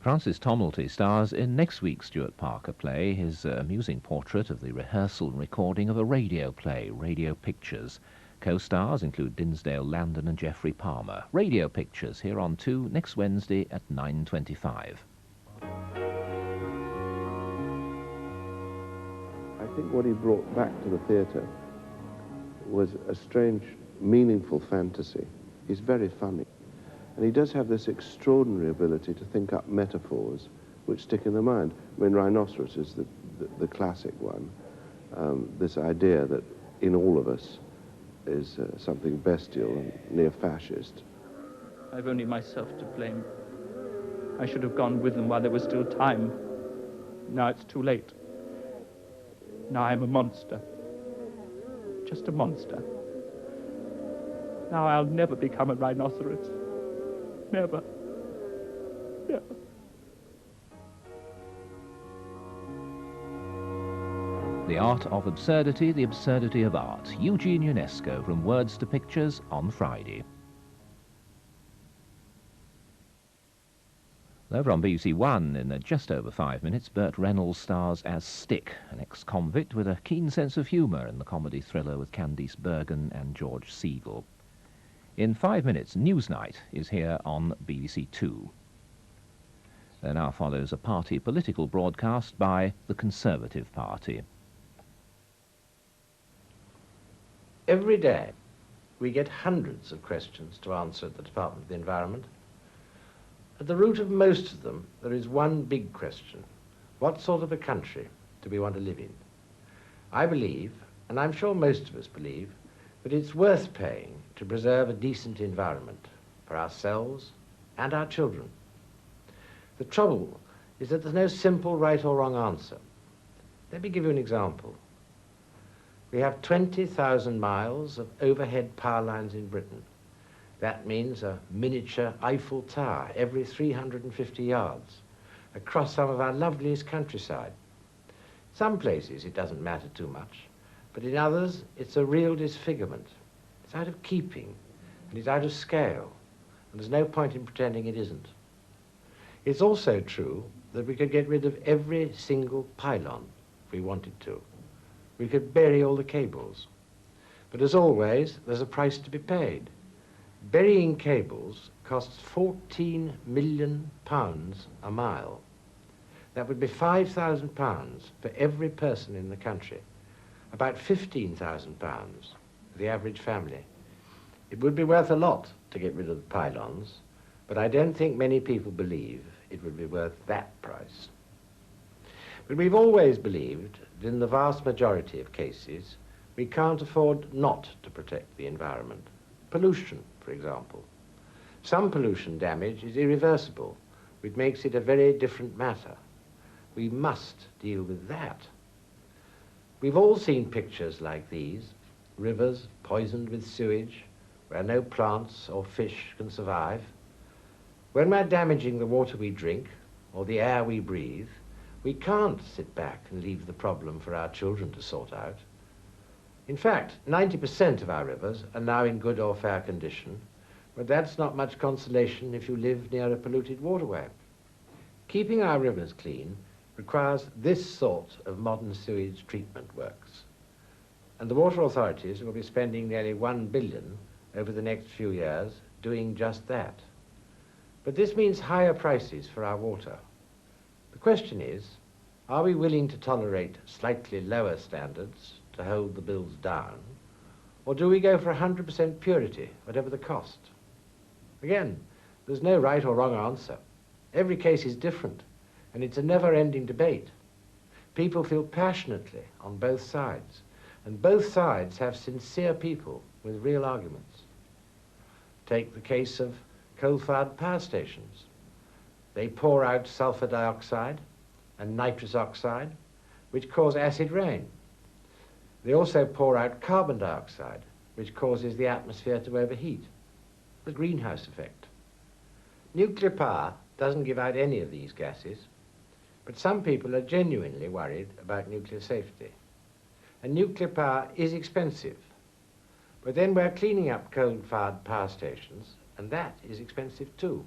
Francis Tomelty stars in next week's Stuart Parker play, his amusing portrait of the rehearsal and recording of a radio play, Radio Pictures. Co-stars include Dinsdale Landon and Geoffrey Palmer. Radio Pictures here on 2 next Wednesday at 9:25. I think what he brought back to the theatre was a strange, meaningful fantasy. He's very funny. And he does have this extraordinary ability to think up metaphors which stick in the mind. I mean, rhinoceros is the classic one. This idea that in all of us is something bestial and near-fascist. I've only myself to blame. I should have gone with them while there was still time. Now it's too late. Now I'm a monster. Just a monster. Now I'll never become a rhinoceros. Never. Never. The Art of Absurdity, the Absurdity of Art. Eugene Ionesco from Words to Pictures on Friday. Over on BBC One, in just over 5 minutes, Burt Reynolds stars as Stick, an ex-convict with a keen sense of humour in the comedy thriller with Candice Bergen and George Segal. In 5 minutes, Newsnight is here on BBC Two. There now follows a party political broadcast by the Conservative Party. Every day, we get hundreds of questions to answer at the Department of the Environment. At the root of most of them, there is one big question. What sort of a country do we want to live in? I believe, and I'm sure most of us believe, that it's worth paying to preserve a decent environment for ourselves and our children. The trouble is that there's no simple right or wrong answer. Let me give you an example. We have 20,000 miles of overhead power lines in Britain. That means a miniature Eiffel Tower every 350 yards across some of our loveliest countryside. Some places it doesn't matter too much, but in others it's a real disfigurement. It's out of keeping and it's out of scale, and there's no point in pretending it isn't. It's also true that we could get rid of every single pylon if we wanted to. We could bury all the cables. But as always, there's a price to be paid. Burying cables costs £14 million a mile. That would be £5,000 for every person in the country, about £15,000 for the average family. It would be worth a lot to get rid of the pylons, but I don't think many people believe it would be worth that price. But we've always believed that in the vast majority of cases, we can't afford not to protect the environment. Pollution, for example. Some pollution damage is irreversible, which makes it a very different matter. We must deal with that. We've all seen pictures like these, rivers poisoned with sewage, where no plants or fish can survive. When we're damaging the water we drink, or the air we breathe, we can't sit back and leave the problem for our children to sort out. In fact, 90% of our rivers are now in good or fair condition, but that's not much consolation if you live near a polluted waterway. Keeping our rivers clean requires this sort of modern sewage treatment works. And the water authorities will be spending nearly £1 billion over the next few years doing just that. But this means higher prices for our water. The question is, are we willing to tolerate slightly lower standards to hold the bills down, or do we go for 100% purity, whatever the cost? Again, there's no right or wrong answer. Every case is different, and it's a never-ending debate. People feel passionately on both sides, and both sides have sincere people with real arguments. Take the case of coal-fired power stations. They pour out sulfur dioxide and nitrous oxide, which cause acid rain. They also pour out carbon dioxide, which causes the atmosphere to overheat, the greenhouse effect. Nuclear power doesn't give out any of these gases, but some people are genuinely worried about nuclear safety. And nuclear power is expensive, but then we're cleaning up coal-fired power stations, and that is expensive too.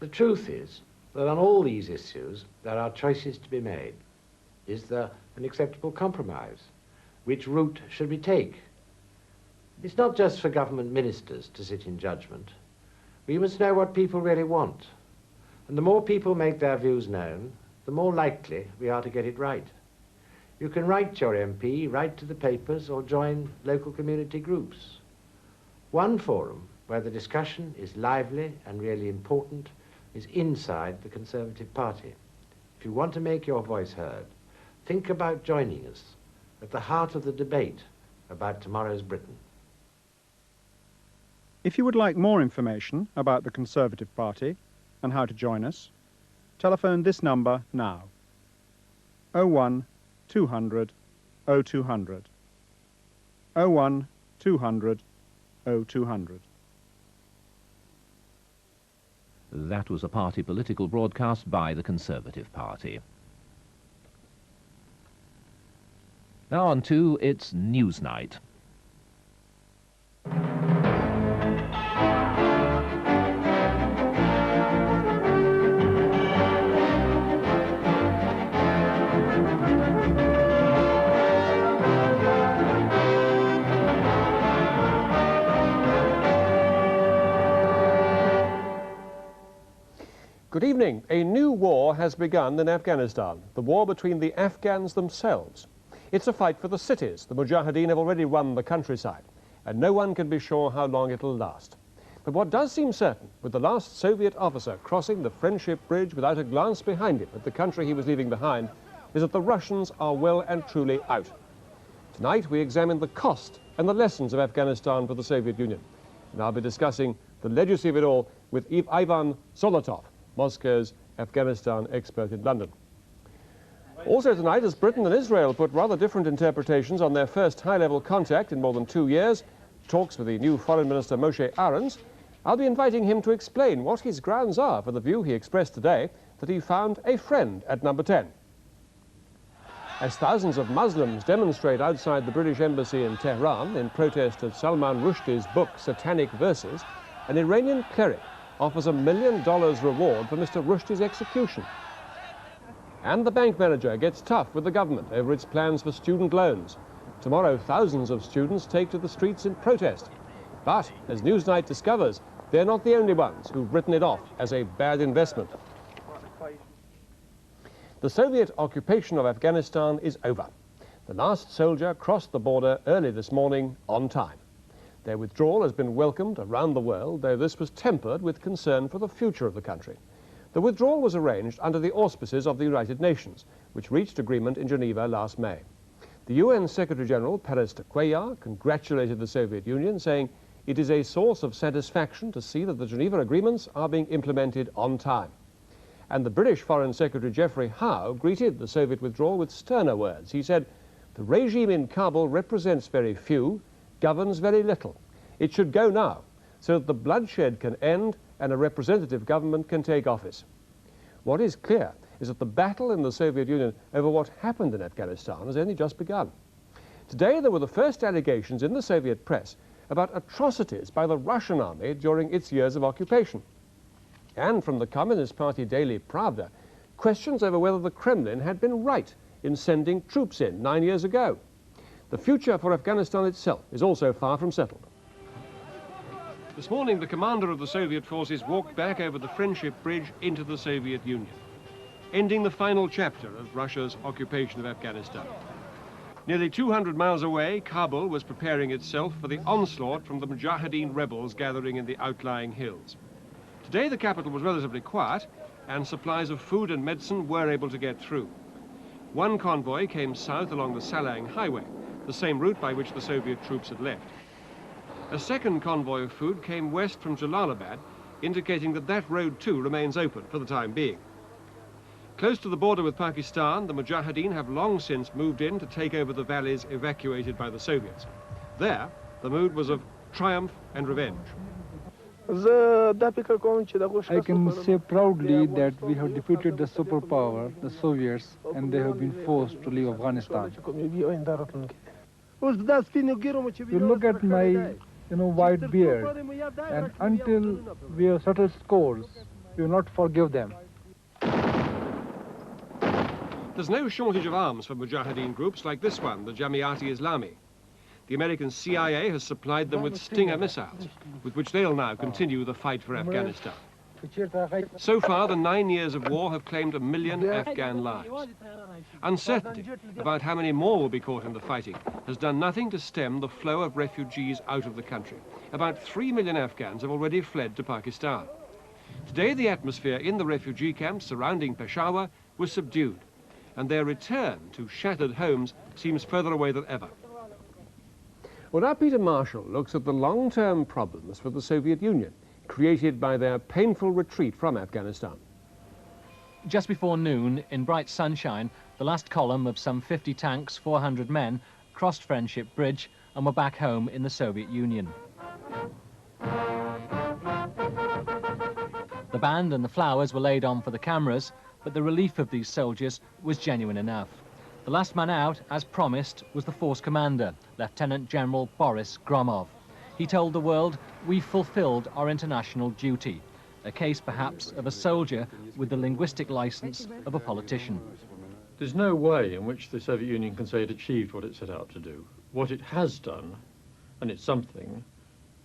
The truth is, that on all these issues there are choices to be made. Is there an acceptable compromise? Which route should we take? It's not just for government ministers to sit in judgment. We must know what people really want. And the more people make their views known, the more likely we are to get it right. You can write your MP, write to the papers, or join local community groups. One forum where the discussion is lively and really important is inside the Conservative Party. If you want to make your voice heard, think about joining us at the heart of the debate about tomorrow's Britain. If you would like more information about the Conservative Party and how to join us, telephone this number now. 01 200 0200. 01 200 0200. That was a party political broadcast by the Conservative Party. Now on to its Newsnight. Good evening. A new war has begun in Afghanistan, the war between the Afghans themselves. It's a fight for the cities. The Mujahideen have already run the countryside, and no one can be sure how long it'll last. But what does seem certain, with the last Soviet officer crossing the Friendship Bridge without a glance behind him at the country he was leaving behind, is that the Russians are well and truly out. Tonight we examine the cost and the lessons of Afghanistan for the Soviet Union. And I'll be discussing the legacy of it all with Ivan Zolotov, Moscow's Afghanistan expert in London. Also tonight, as Britain and Israel put rather different interpretations on their first high-level contact in more than 2 years, talks with the new Foreign Minister Moshe Ahrens, I'll be inviting him to explain what his grounds are for the view he expressed today that he found a friend at number 10. As thousands of Muslims demonstrate outside the British Embassy in Tehran in protest of Salman Rushdie's book Satanic Verses, an Iranian cleric offers $1 million reward for Mr. Rushdie's execution. And the bank manager gets tough with the government over its plans for student loans. Tomorrow, thousands of students take to the streets in protest. But, as Newsnight discovers, they're not the only ones who've written it off as a bad investment. The Soviet occupation of Afghanistan is over. The last soldier crossed the border early this morning on time. Their withdrawal has been welcomed around the world, though this was tempered with concern for the future of the country. The withdrawal was arranged under the auspices of the United Nations, which reached agreement in Geneva last May. The UN Secretary-General, Perez de Cuellar, congratulated the Soviet Union, saying it is a source of satisfaction to see that the Geneva agreements are being implemented on time. And the British Foreign Secretary Geoffrey Howe greeted the Soviet withdrawal with sterner words. He said, "The regime in Kabul represents very few, governs very little. It should go now, so that the bloodshed can end and a representative government can take office." What is clear is that the battle in the Soviet Union over what happened in Afghanistan has only just begun. Today there were the first allegations in the Soviet press about atrocities by the Russian army during its years of occupation. And from the Communist Party daily Pravda, questions over whether the Kremlin had been right in sending troops in 9 years ago. The future for Afghanistan itself is also far from settled. This morning, the commander of the Soviet forces walked back over the Friendship Bridge into the Soviet Union, ending the final chapter of Russia's occupation of Afghanistan. Nearly 200 miles away, Kabul was preparing itself for the onslaught from the Mujahideen rebels gathering in the outlying hills. Today, the capital was relatively quiet, and supplies of food and medicine were able to get through. One convoy came south along the Salang Highway, the same route by which the Soviet troops had left. A second convoy of food came west from Jalalabad, indicating that that road too remains open for the time being. Close to the border with Pakistan, the Mujahideen have long since moved in to take over the valleys evacuated by the Soviets. There, the mood was of triumph and revenge. I can say proudly that we have defeated the superpower, the Soviets, and they have been forced to leave Afghanistan. You look at my white beard, and until we have settled scores, we will not forgive them. There's no shortage of arms for Mujahideen groups like this one, the Jamiat-e-Islami. The American CIA has supplied them with Stinger missiles, with which they'll now continue the fight for Afghanistan. So far, the 9 years of war have claimed 1 million Afghan lives. Uncertainty about how many more will be caught in the fighting has done nothing to stem the flow of refugees out of the country. About 3 million Afghans have already fled to Pakistan. Today, the atmosphere in the refugee camps surrounding Peshawar was subdued, and their return to shattered homes seems further away than ever. Well, now Peter Marshall looks at the long-term problems for the Soviet Union, created by their painful retreat from Afghanistan. Just before noon, in bright sunshine, the last column of some 50 tanks, 400 men, crossed Friendship Bridge and were back home in the Soviet Union. The band and the flowers were laid on for the cameras, but the relief of these soldiers was genuine enough. The last man out, as promised, was the force commander, Lieutenant General Boris Gromov. He told the world, "We've fulfilled our international duty," a case perhaps of a soldier with the linguistic license of a politician. There's no way in which the Soviet Union can say it achieved what it set out to do. What it has done, and it's something,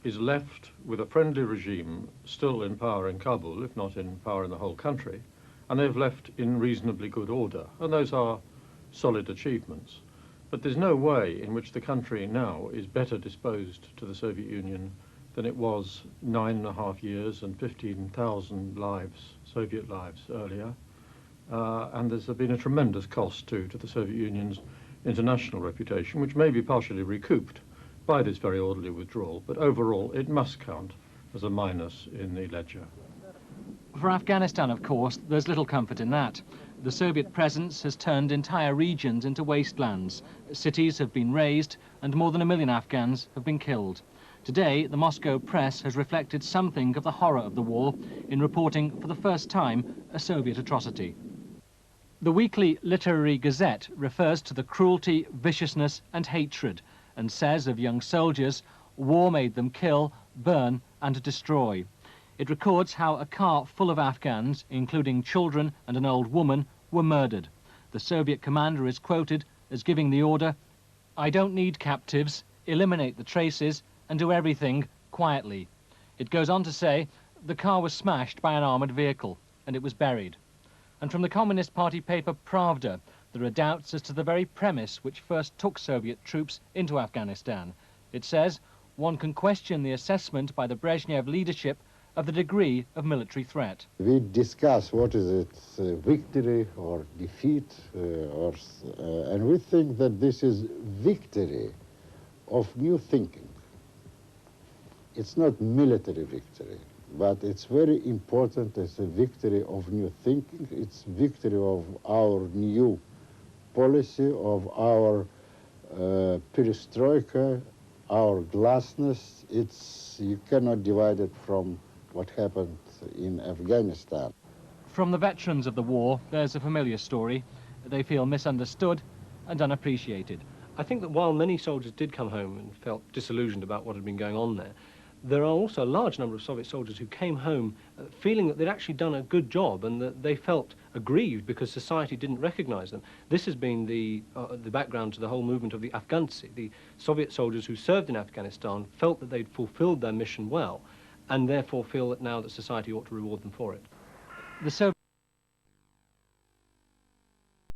is left with a friendly regime still in power in Kabul, if not in power in the whole country, and they've left in reasonably good order, and those are solid achievements. But there's no way in which the country now is better disposed to the Soviet Union than it was 9.5 years and 15,000 lives, Soviet lives, earlier. And there's been a tremendous cost, too, to the Soviet Union's international reputation, which may be partially recouped by this very orderly withdrawal, but overall it must count as a minus in the ledger. For Afghanistan, of course, there's little comfort in that. The Soviet presence has turned entire regions into wastelands. Cities have been razed, and more than 1 million Afghans have been killed. Today, the Moscow press has reflected something of the horror of the war in reporting, for the first time, a Soviet atrocity. The weekly Literary Gazette refers to the cruelty, viciousness, and hatred, and says of young soldiers, war made them kill, burn, and destroy. It records how a car full of Afghans, including children and an old woman, were murdered. The Soviet commander is quoted as giving the order, "I don't need captives, eliminate the traces, and do everything quietly." It goes on to say, the car was smashed by an armoured vehicle, and it was buried. And from the Communist Party paper Pravda, there are doubts as to the very premise which first took Soviet troops into Afghanistan. It says, one can question the assessment by the Brezhnev leadership of the degree of military threat. We discuss what is it, victory or defeat, and we think that this is victory of new thinking. It's not military victory, but it's very important as a victory of new thinking. It's victory of our new policy, of our perestroika, our glasnost. You cannot divide it from what happened in Afghanistan. From the veterans of the war, there's a familiar story. They feel misunderstood and unappreciated. I think that while many soldiers did come home and felt disillusioned about what had been going on there are also a large number of Soviet soldiers who came home feeling that they'd actually done a good job and that they felt aggrieved because society didn't recognize them. This has been the background to the whole movement of the Afghancy. The Soviet soldiers who served in Afghanistan felt that they'd fulfilled their mission well, and therefore feel that now that society ought to reward them for it. The Soviet